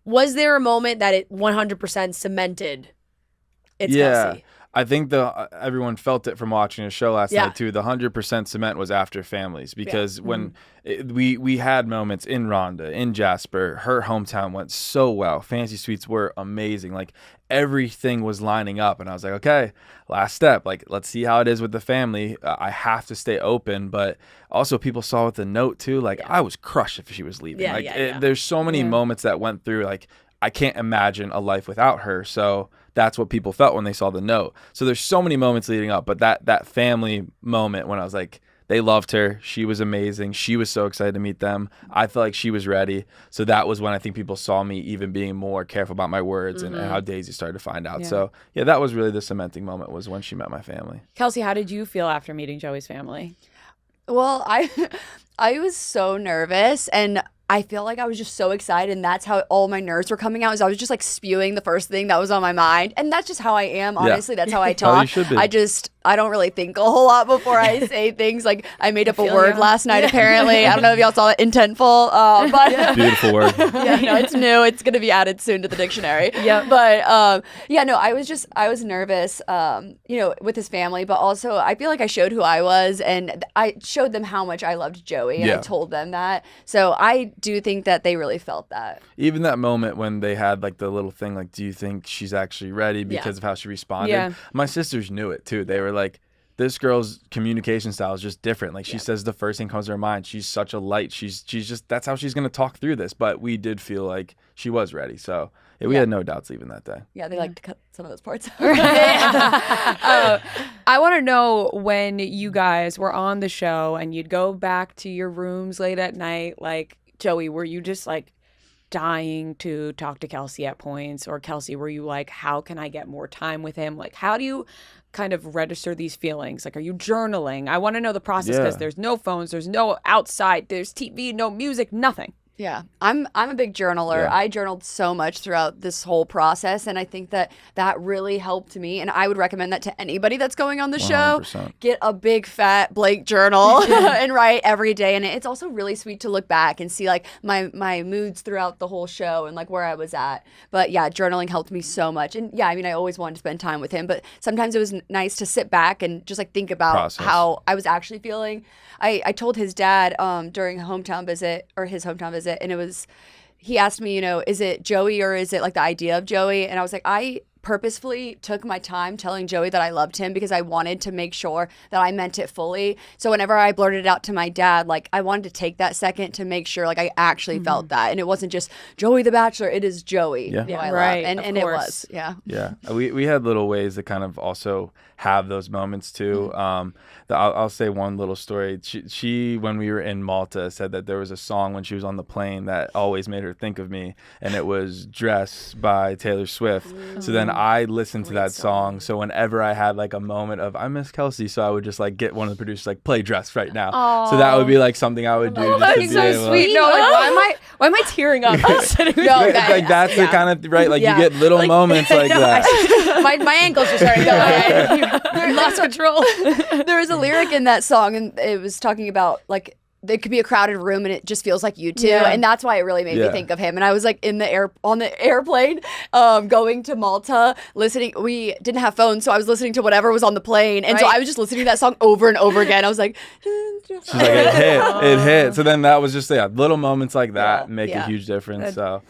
was there a moment that it 100% cemented it's Kelsey? I think everyone felt it from watching the show last night too. The 100% cement was after families, because when we had moments in Rhonda, in Jasper, her hometown went so well. Fancy Suites were amazing. Like everything was lining up, and I was like, okay, last step. Like, let's see how it is with the family. I have to stay open, but also people saw with the note too. Like I was crushed if she was leaving. There's so many moments that went through. Like I can't imagine a life without her. So that's what people felt when they saw the note. So there's so many moments leading up, but that family moment when I was like, they loved her. She was amazing. She was so excited to meet them. I felt like she was ready. So that was when I think people saw me even being more careful about my words and how Daisy started to find out. So yeah, that was really the cementing moment, was when she met my family. Kelsey, how did you feel after meeting Joey's family? Well, I was so nervous, and I feel like I was just so excited, and that's how all my nerves were coming out. Is I was just like spewing the first thing that was on my mind, and that's just how I am. Honestly, that's how I talk. You should be. I don't really think a whole lot before I say things. Like I made up a word last night. Apparently, I don't know if y'all saw it, intentful. But beautiful word. It's new. It's gonna be added soon to the dictionary. But I was nervous. With his family, but also I feel like I showed who I was, and I showed them how much I loved Joey, and I told them that. So I do think that they really felt that. Even that moment when they had like the little thing, like, do you think she's actually ready because of how she responded? Yeah. My sisters knew it too. They were like, this girl's communication style is just different. Like she says the first thing comes to her mind. She's such a light. She's just, that's how she's going to talk through this. But we did feel like she was ready. So we had no doubts leaving that day. Yeah, they like to cut some of those parts. I want to know, when you guys were on the show and you'd go back to your rooms late at night, like, Joey, were you just like dying to talk to Kelsey at points? Or Kelsey, were you like, how can I get more time with him? Like, how do you kind of register these feelings? Like, are you journaling? I want to know the process, because there's no phones, there's no outside, there's TV, no music, nothing. Yeah, I'm a big journaler. Yeah. I journaled so much throughout this whole process, and I think that really helped me. And I would recommend that to anybody that's going on the 100%. Show. Get a big fat blank journal and write every day. And it's also really sweet to look back and see like my moods throughout the whole show and like where I was at. But yeah, journaling helped me so much. And yeah, I mean, I always wanted to spend time with him, but sometimes it was nice to sit back and just like think about how I was actually feeling. I told his dad during his hometown visit, and he asked me, is it Joey or is it like the idea of Joey? And I was like, I purposefully took my time telling Joey that I loved him because I wanted to make sure that I meant it fully. So whenever I blurted it out to my dad, like I wanted to take that second to make sure like I actually felt that. And it wasn't just Joey the Bachelor, it is Joey who I love. And it was. Yeah. We had little ways to kind of also have those moments too. I'll say one little story. She when we were in Malta said that there was a song when she was on the plane that always made her think of me, and it was Dress by Taylor Swift. So then I listened to that song. So whenever I had like a moment of I miss Kelsey, so I would just like get one of the producers like play Dress right now. Aww. So that would be like something I would do. Oh, that's so sweet. No, like, why am I tearing up? That's the kind of like you get little moments like that. My ankles just started going. Lost control. There was a lyric in that song, and it was talking about like it could be a crowded room and it just feels like you two, and that's why it really made me think of him. And I was like on the airplane going to Malta listening. We didn't have phones, so I was listening to whatever was on the plane, and so I was just listening to that song over and over again. I was like, she's like, it hit. So then that was just little moments like that make a huge difference. So